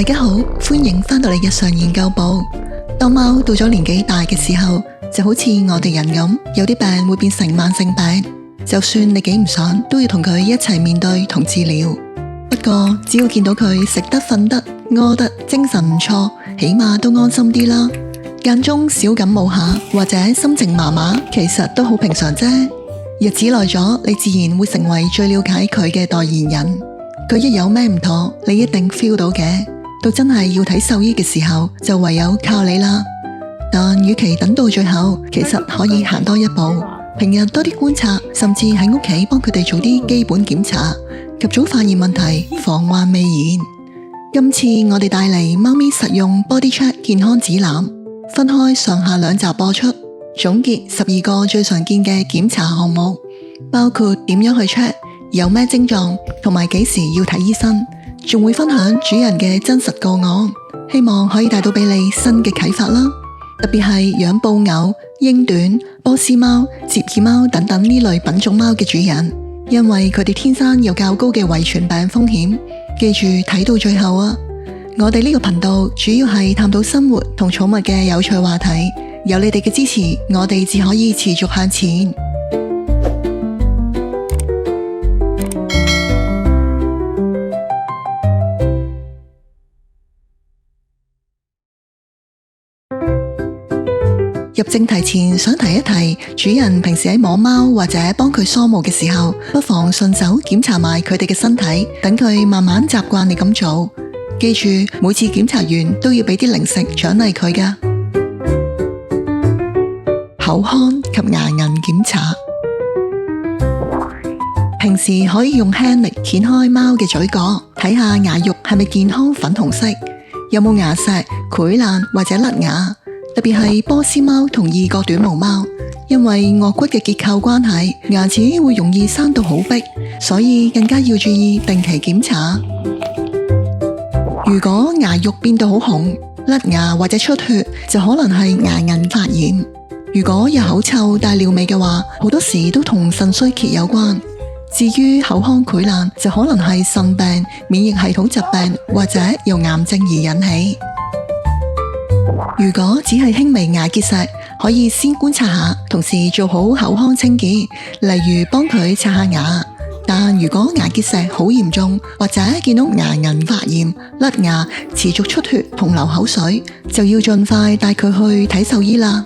家好，歡迎返到嚟日常研究部。當貓到咗年紀大嘅時候，就好似我哋人咁，有啲病會變成慢性病，就算你幾唔想，都要同佢一齊面對同治療。不過只要見到佢食得、瞓得、屙得，精神唔錯，起碼都安心啲啦。間中小感冒下，或者心情麻麻，其實都好平常啫。日子耐咗，你自然會成為最了解佢嘅代言人。佢一有咩唔妥，你一定 feel 到嘅。到真係要睇獸醫嘅時候，就唯有靠你啦。但與其等到最後，其實可以行多一步，平日多啲觀察，甚至喺屋企幫佢哋做啲基本檢查，及早發現問題，防患未然。今次我哋帶嚟貓咪實用 Body Check 健康指南，分開上下兩集播出，總結12個最常見嘅檢查項目，包括點樣去 check， 有咩症狀，同埋幾時要睇醫生。仲會分享主人嘅真實個案，希望可以帶到俾你新嘅啟發啦。特別係養布偶、英短、波斯貓、折耳貓等等呢類品種貓嘅主人，因為佢哋天生有較高嘅遺傳病風險。記住睇到最後啊！我哋呢個頻道主要係探討生活同寵物嘅有趣話題，有你哋嘅支持，我哋至可以持續向前。入正題前，想提一提，主人平時喺摸貓或者幫佢梳毛嘅時候，不妨順手檢查埋佢哋嘅身體，等佢慢慢習慣你咁做。記住，每次檢查完都要俾啲零食獎勵佢㗎。口腔及牙齦檢查，平時可以用輕力掀開貓嘅嘴角，睇下牙肉係咪健康粉紅色，有冇牙石、潰爛或者甩牙。特別係波斯貓同異角短毛貓，因為顎骨嘅結構關係，牙齒會容易生到好逼，所以更加要注意定期檢查。如果牙肉變到好紅、甩牙或者出血，就可能係牙齦發炎。如果有口臭、帶尿味嘅話，好多時都同腎衰竭有關。至於口腔潰爛，就可能係腎病、免疫系統疾病或者由癌症而引起。如果只係輕微牙結石，可以先觀察下，同時做好口腔清潔，例如幫佢刷下牙。但如果牙結石好嚴重，或者見到牙齦發炎、甩牙、持續出血同流口水，就要盡快帶佢去睇獸醫啦。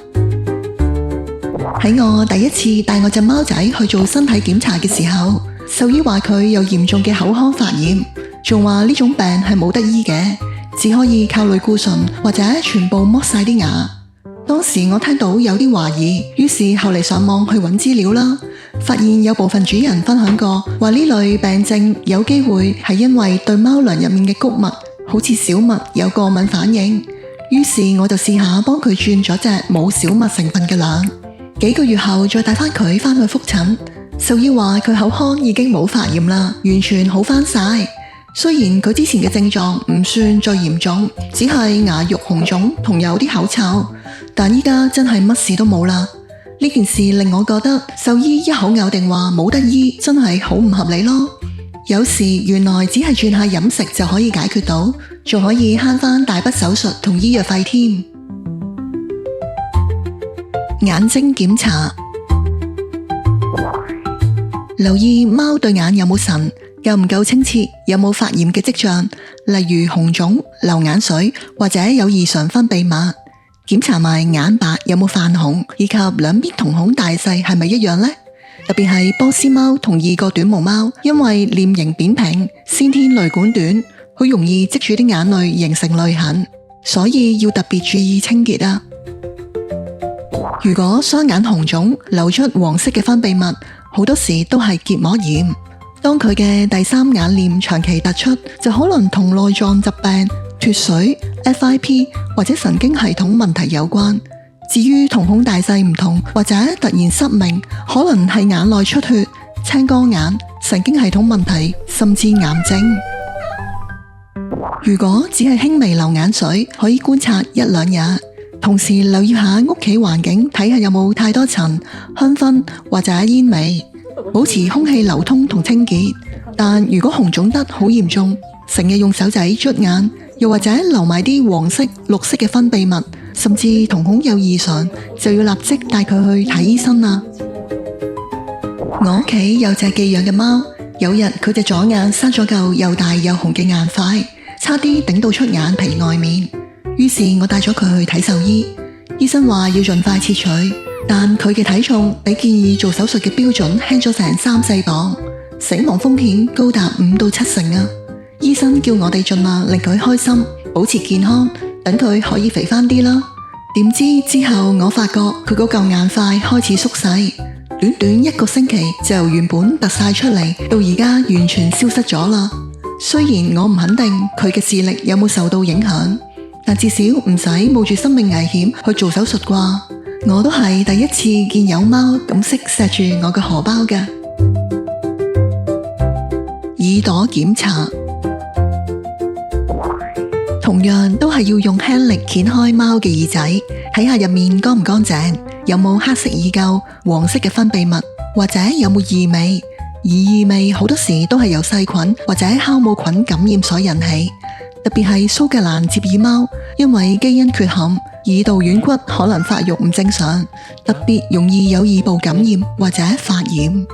喺我第一次帶我隻貓仔去做身體檢查嘅時候，獸醫話佢有嚴重嘅口腔發炎，仲話呢種病係冇得醫嘅，只可以靠類固醇或者全部剝晒啲牙。當時我聽到有啲懷疑，於是後嚟上網去揾資料啦，發現有部分主人分享過，話呢類病症有機會係因為對貓糧入面嘅穀物，好似小麥有過敏反應。於是我就試下幫佢轉咗隻冇小麥成分嘅糧。幾個月後再帶翻佢翻去復診，獸醫話佢口腔已經冇發炎啦，完全好翻晒。雖然佢之前嘅症狀唔算最嚴重，只係牙肉紅腫同有啲口臭，但依家真係乜事都冇啦。呢件事令我覺得獸醫一口咬定話冇得醫，真係好唔合理咯。有時原來只係轉下飲食就可以解決到，仲可以慳翻大筆手術同醫藥費添。眼睛檢查，留意貓對眼有冇神，夠唔夠清澈，有冇發炎嘅跡象，例如紅腫、流眼水或者有異常分泌物。檢查埋眼白有冇泛紅，以及兩邊瞳孔大細係咪一樣呢？特別係波斯貓同異角短毛貓，因為臉型扁平，先天淚管短，好容易積住啲眼淚形成淚痕，所以要特別注意清潔啊。如果雙眼紅腫，流出黃色嘅分泌物，好多時都係結膜炎。當佢嘅第三眼臉長期突出，就可能同內臟疾病、脫水、FIP 或者神經系統問題有關。至於瞳孔大細唔同，或者突然失明，可能係眼內出血、青光眼、神經系統問題，甚至癌症。如果只係輕微流眼水，可以觀察1-2日。同時留意下屋企環境，睇下有冇太多塵、香薰或者煙味，保持空氣流通同清潔。但如果紅腫得好嚴重，成日用手仔捽眼，又或者流埋啲黃色、綠色嘅分泌物，甚至瞳孔有異常，就要立即帶佢去睇醫生啦。我屋企有隻寄養嘅貓，有日佢隻左眼生咗嚿又大又紅嘅硬塊，差啲頂到出眼皮外面。於是我帶咗佢去睇獸醫，醫生話要盡快切除，但佢嘅體重比建議做手術嘅標準輕咗成3-4磅，死亡風險高達5到7成啊！醫生叫我哋盡量令佢開心，保持健康，等佢可以肥翻啲啦。點知之後我發覺佢嗰嚿硬塊開始縮細，短短1個星期就由原本凸晒出嚟，到而家完全消失咗啦。雖然我唔肯定佢嘅視力有冇受到影響，但至少唔使冒住生命危險去做手術啩。我都係第一次見有貓咁識錫住我嘅荷包嘅。耳朵檢查同樣都係要用輕力掀開貓嘅耳仔，睇下入面乾唔乾淨，有冇黑色耳垢、黃色嘅分泌物，或者有冇異味。而異味好多時都係由細菌或者酵母菌感染所引起，特別係蘇格蘭折耳貓，因為基因缺陷，耳道軟骨可能發育唔正常，特別容易有耳部感染或者發炎。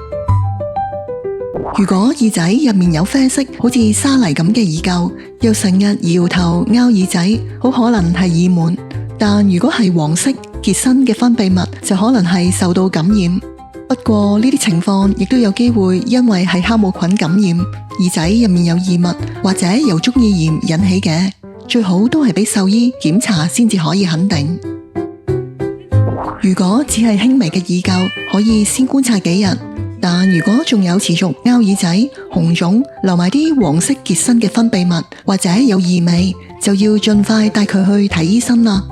如果耳仔入面有啡色好似沙泥咁嘅耳垢，又成日搖頭拗耳仔，好可能係耳蟎。但如果係黃色結身嘅分泌物，就可能係受到感染。不過呢啲情況亦都有機會因為係酵母菌感染，耳仔入面有異物或者由中耳炎引起嘅，最好都係俾獸醫檢查先至可以肯定。如果只係輕微嘅耳垢，可以先觀察幾日，但如果仲有持續拗耳仔、紅腫、流埋啲黃色結身嘅分泌物或者有異味，就要盡快帶佢去睇醫生啦。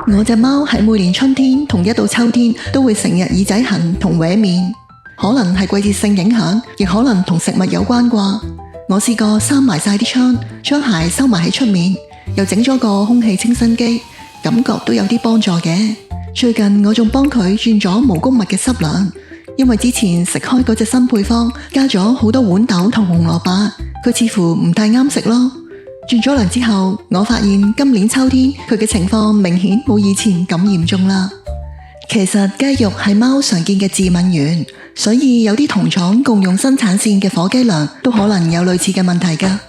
我隻貓喺每年春天同一到秋天都會成日耳仔痕同歪面，可能係季節性影響，亦可能同食物有關啩。我試過閂埋晒啲窗，將鞋收埋喺出面，又整咗個空氣清新機，感覺都有啲幫助嘅。最近我仲幫佢轉咗毛穀物嘅濕糧，因為之前食開嗰隻新配方加咗好多豌豆同紅蘿蔔，佢似乎唔太啱食咯。轉咗糧之後，我發現今年秋天佢嘅情況明顯冇以前咁嚴重啦。其實雞肉係貓常見嘅致敏源，所以有啲同廠共用生產線嘅火雞糧都可能有類似嘅問題噶。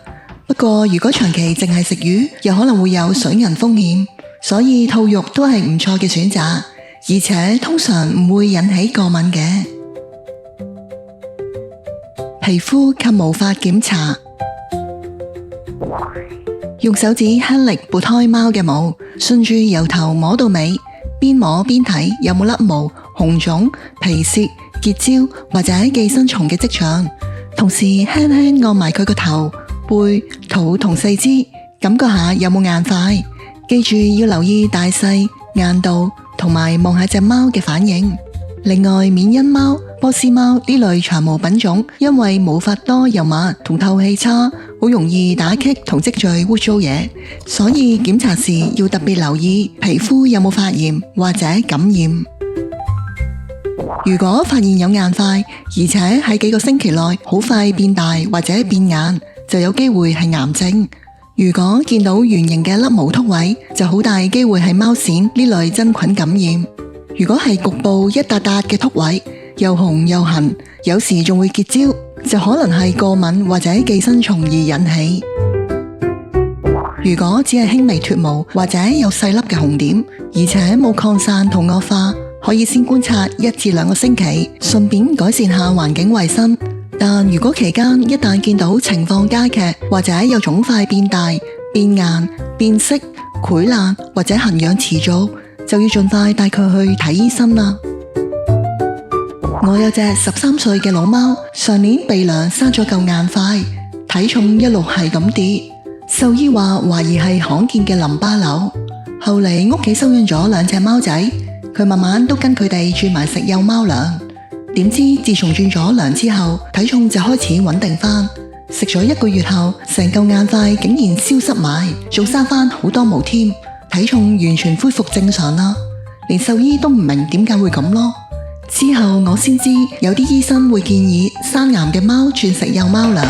不過如果長期淨係食魚，又可能會有水銀風險，所以兔肉都係唔錯嘅選擇，而且通常唔會引起過敏嘅。皮膚及毛髮檢查，用手指輕力撥開貓嘅毛，順住由頭摸到尾，邊摸邊睇有冇甩毛、紅腫、皮屑、結焦或者寄生蟲嘅跡象，同時輕輕按埋佢個頭、背、肚同四肢，感覺下有冇硬塊。記住要留意大細、硬度同埋望下隻貓嘅反應。另外，緬因貓、波斯貓呢類長毛品種，因為毛髮多又密同透氣差，好容易打棘同積聚污糟嘢，所以檢查時要特別留意皮膚有冇發炎或者感染。如果發現有硬塊，而且喺幾個星期內好快變大或者變硬，就有機會係癌症。如果見到圓形嘅甩毛禿位，就好大機會係貓癬呢類真菌感染。如果係局部一笪笪嘅禿位，又紅又痕，有時仲會結焦，就可能係過敏或者寄生蟲而引起。如果只係輕微脫毛或者有細粒嘅紅點，而且冇擴散同惡化，可以先觀察1至2個星期，順便改善下環境衛生。但如果期間一旦見到情況加劇，或者有腫塊變大、變硬、變色、潰爛或者痕癢持續，就要盡快帶佢去睇醫生啦。我有隻13歲嘅老貓，上年鼻梁生咗嚿硬塊，體重一路係咁跌，獸醫話懷疑係罕見嘅淋巴瘤。後嚟屋企收養咗2隻貓仔，佢慢慢都跟佢哋轉埋食幼貓糧。點知自從轉咗糧之後，體重就開始穩定翻。食咗1個月後，成嚿硬塊竟然消失埋，仲生翻好多毛添，體重完全恢復正常啦。連獸醫都唔明點解會咁咯。之後我先知有啲醫生會建議生癌嘅貓轉食幼貓糧，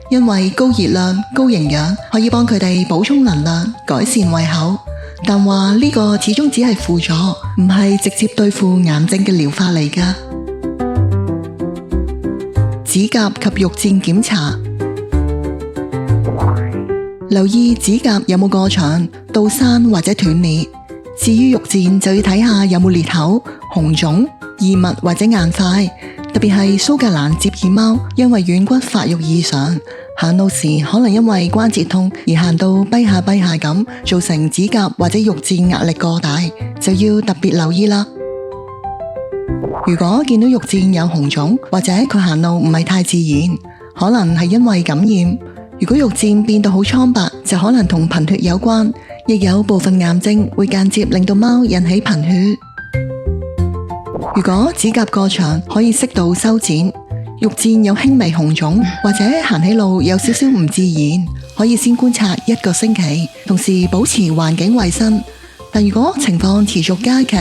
因為高熱量、高營養可以幫佢哋補充能量、改善胃口。但話呢個始終只係輔助，唔係直接對付癌症嘅療法嚟㗎。指甲及肉墊檢查，留意指甲有冇過長、到生或者斷裂。至於肉墊就要睇下有冇裂口、紅腫、異物或者硬塊。特別係蘇格蘭折耳貓，因為軟骨發育異常，行路時可能因為關節痛而行到跛下咁，造成指甲或者肉墊壓力過大，就要特別留意啦。如果見到肉墊有紅腫，或者佢行路唔係太自然，可能係因為感染。如果肉墊變到好蒼白，就可能同貧血有關，亦有部分癌症會間接令到貓引起貧血。如果指甲過長，可以適度修剪。肉墊有輕微紅腫，或者行起路有少少唔自然，可以先觀察1個星期，同時保持環境衛生。但如果情況持續加劇，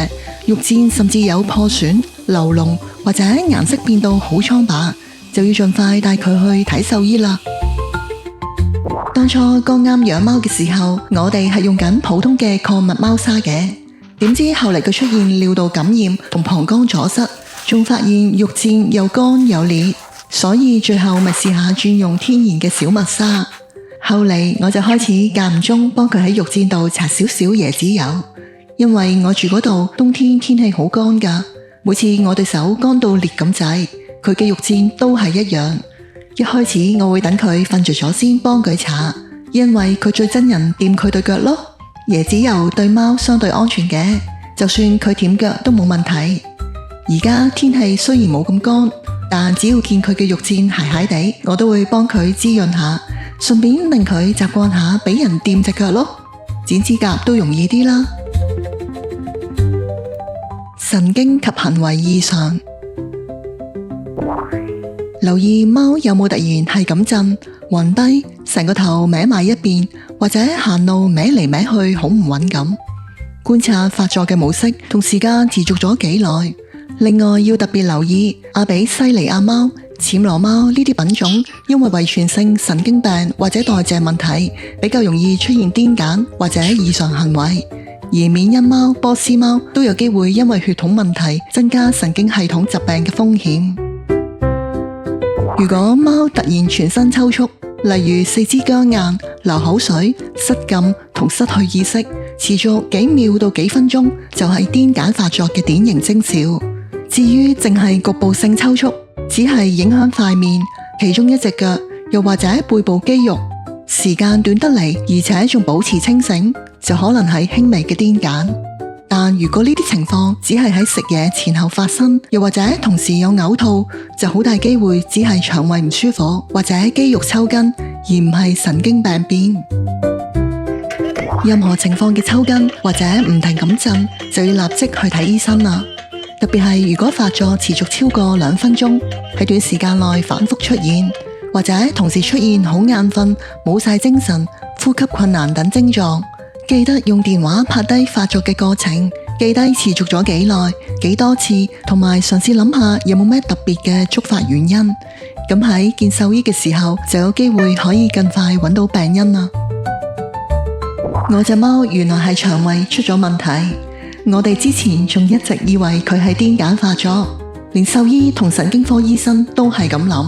肉墊甚至有破損、流膿，或者顏色變到好蒼白，就要盡快帶佢去睇獸醫啦。當初剛啱養貓嘅時候，我哋係用緊普通嘅礦物貓砂嘅，點知後嚟佢出現尿道感染同膀胱阻塞，仲發現肉墊又乾又裂，所以最後咪試下轉用天然嘅小麥砂。後嚟我就開始間唔中幫佢喺肉墊度搽少少椰子油，因為我住嗰度冬天天氣好乾噶，每次我對手乾到裂咁滯，佢嘅肉墊都係一樣。一開始我會等佢瞓着咗先幫佢搽，因為佢最憎人掂佢對腳咯。椰子油對貓相對安全嘅，就算佢舔腳都冇問題。而家天氣雖然冇咁乾，但只要見佢嘅肉墊鞋鞋地，我都會幫佢滋潤下，順便令佢習慣下俾人掂隻腳咯。剪指甲都容易啲啦。神經及行為異常，留意貓有冇突然係咁震、暈低、成個頭歪埋一邊，或者行路歪嚟歪去好唔穩咁。觀察發作嘅模式同時間持續咗幾耐。另外要特別留意阿比西尼亞貓、暹羅貓呢啲品種，因為遺傳性神經病或者代謝問題，比較容易出現癲癇或者異常行為。而緬因貓、波斯貓都有機會因為血統問題增加神經系統疾病嘅風險。如果貓突然全身抽搐，例如四肢僵硬、流口水、失禁同失去意識，持續幾秒到幾分鐘，就係癲癇發作嘅典型徵兆。至於淨係局部性抽搐，只係影響塊面、其中一隻腳，又或者背部肌肉，時間短得嚟，而且仲保持清醒，就可能係輕微嘅癲癇。但如果呢啲情況只係喺食嘢前後發生，又或者同時有嘔吐，就好大機會只係腸胃唔舒服或者肌肉抽筋，而唔係神經病變。任何情況嘅抽筋或者唔停咁震，就要立即去睇醫生啦。特別係如果發作持續超過2分鐘，喺短時間內反覆出現，或者同時出現好眼瞓、冇晒精神、呼吸困難等症狀，記得用電話拍低發作嘅過程，記低持續咗幾耐、幾多次，同埋嘗試諗下有冇咩特別嘅觸發原因。咁喺見獸醫嘅時候，就有機會可以更快揾到病因啦。我隻貓原來係腸胃出咗問題。我哋之前仲一直以為佢係癲癇發作，連獸醫同神經科醫生都係咁諗，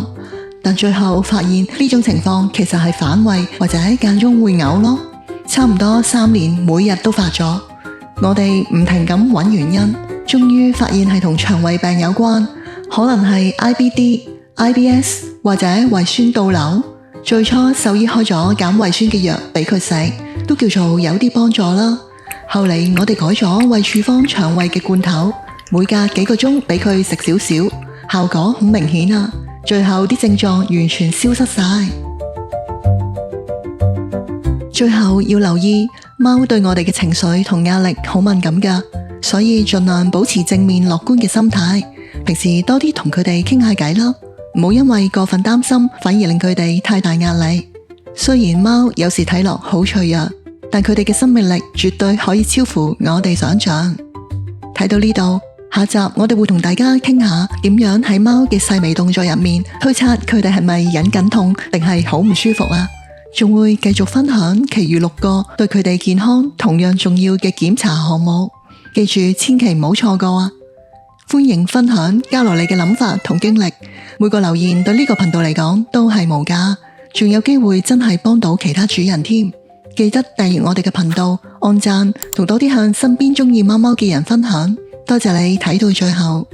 但最後發現呢種情況其實係反胃或者間中會嘔咯。差唔多3年每日都發作，我哋唔停咁揾原因，終於發現係同腸胃病有關，可能係 IBD、IBS 或者胃酸倒流。最初獸醫開咗減胃酸嘅藥俾佢食，都叫做有啲幫助啦。後嚟我哋改咗胃處方腸胃嘅罐頭，每隔幾個鐘俾佢食少少，效果好明顯啊！最後啲症狀完全消失晒。最後要留意，貓對我哋嘅情緒同壓力好敏感噶，所以盡量保持正面樂觀嘅心態，平時多啲同佢哋傾下偈啦，唔好因為過分擔心，反而令佢哋太大壓力。雖然貓有時睇落好脆弱，但佢哋嘅生命力絕對可以超乎我哋想象。睇到呢度，下集我哋會同大家傾下點樣喺貓嘅細微動作入面推測佢哋係咪忍緊痛定係好唔舒服啊！仲會繼續分享其餘6個對佢哋健康同樣重要嘅檢查項目，記住千祈唔好錯過啊！歡迎分享交流你嘅諗法同經歷，每個留言對呢個頻道嚟講都係無價，仲有機會真係幫到其他主人添。記得訂閱我哋嘅頻道，按讚同多啲向身邊中意貓貓嘅人分享。多謝你睇到最後。